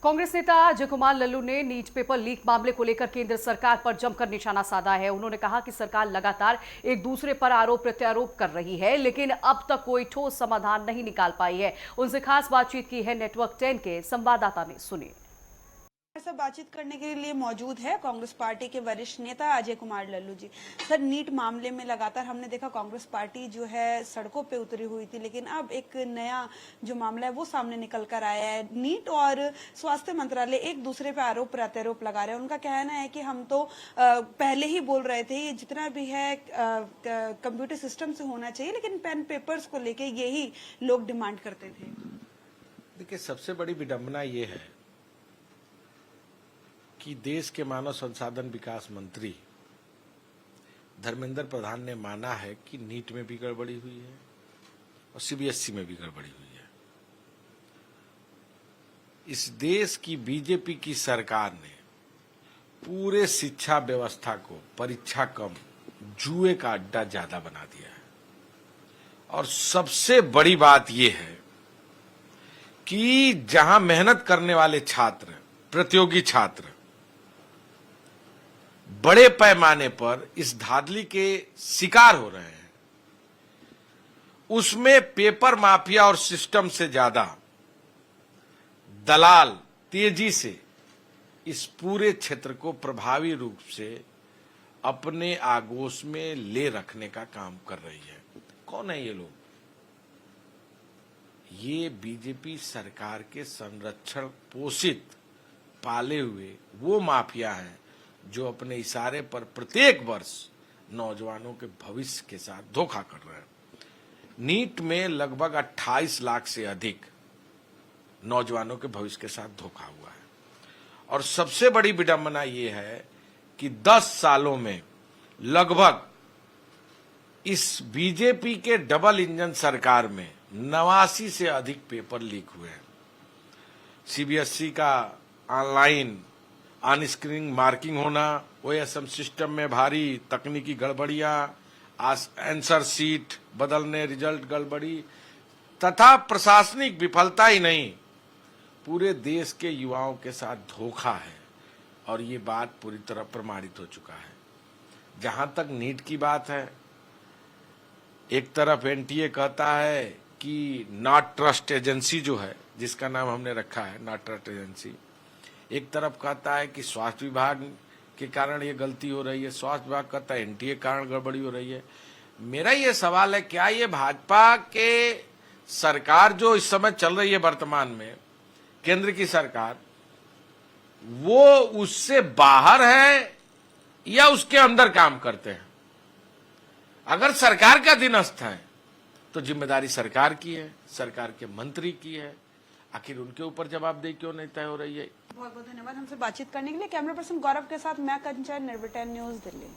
कांग्रेस नेता अजय कुमार लल्लू ने NEET paper leak मामले को लेकर केंद्र सरकार पर जमकर निशाना साधा है। उन्होंने कहा कि सरकार लगातार एक दूसरे पर आरोप प्रत्यारोप कर रही है, लेकिन अब तक कोई ठोस समाधान नहीं निकाल पाई है। उनसे खास बातचीत की है नेटवर्क 10 के संवाददाता ने, सुनिए। ऐसा बातचीत करने के लिए मौजूद है कांग्रेस पार्टी के वरिष्ठ नेता अजय कुमार लल्लू जी। सर, नीट मामले में लगातार हमने देखा कांग्रेस पार्टी जो है सड़कों पे उतरी हुई थी, लेकिन अब एक नया जो मामला है वो सामने निकल कर आया है। नीट और स्वास्थ्य मंत्रालय एक दूसरे पे आरोप प्रत्यारोप लगा रहे हैं। उनका कहना है कि हम तो पहले ही बोल रहे थे ये जितना भी है कंप्यूटर सिस्टम से होना चाहिए, लेकिन पेन पेपर्स को लेके यही लोग डिमांड करते थे। देखिए, सबसे बड़ी विडंबना ये है कि देश के मानव संसाधन विकास मंत्री धर्मेंद्र प्रधान ने माना है कि नीट में भी गड़बड़ी हुई है और सीबीएसई में भी गड़बड़ी हुई है। इस देश की बीजेपी की सरकार ने पूरे शिक्षा व्यवस्था को परीक्षा कम, जुए का अड्डा ज्यादा बना दिया है। और सबसे बड़ी बात यह है कि जहां मेहनत करने वाले छात्र, प्रतियोगी छात्र बड़े पैमाने पर इस धांधली के शिकार हो रहे हैं, उसमें पेपर माफिया और सिस्टम से ज्यादा दलाल तेजी से इस पूरे क्षेत्र को प्रभावी रूप से अपने आगोश में ले रखने का काम कर रही है। कौन है ये लोग? ये बीजेपी सरकार के संरक्षण पोषित पाले हुए वो माफिया हैं जो अपने इशारे पर प्रत्येक वर्ष नौजवानों के भविष्य के साथ धोखा कर रहे हैं। नीट में लगभग 28 लाख से अधिक नौजवानों के भविष्य के साथ धोखा हुआ है। और सबसे बड़ी विडंबना यह है कि 10 सालों में लगभग इस बीजेपी के डबल इंजन सरकार में 89 से अधिक पेपर लीक हुए हैं। सीबीएसई का ऑनलाइन ऑन स्क्रीन मार्किंग होना, ओएसएम सिस्टम में भारी तकनीकी गड़बड़ियां, आंसर सीट बदलने, रिजल्ट गड़बड़ी तथा प्रशासनिक विफलता ही नहीं, पूरे देश के युवाओं के साथ धोखा है। और ये बात पूरी तरह प्रमाणित हो चुका है। जहां तक नीट की बात है, एक तरफ एनटीए कहता है कि नॉट ट्रस्ट एजेंसी जो है, जिसका नाम हमने रखा है नॉट ट्रस्ट एजेंसी, एक तरफ कहता है कि स्वास्थ्य विभाग के कारण ये गलती हो रही है, स्वास्थ्य विभाग कहता है एनटीए के कारण गड़बड़ी हो रही है। मेरा ये सवाल है, क्या ये भाजपा के सरकार जो इस समय चल रही है वर्तमान में, केंद्र की सरकार, वो उससे बाहर है या उसके अंदर काम करते हैं? अगर सरकार का अधीनस्थ है तो जिम्मेदारी सरकार की है, सरकार के मंत्री की है। आखिर उनके ऊपर जवाबदेही क्यों नहीं तय हो रही है? बहुत बहुत धन्यवाद हमसे बातचीत करने के लिए। कैमरा पर्सन गौरव के साथ मैं कंचन, निर्भय 10 न्यूज़, दिल्ली।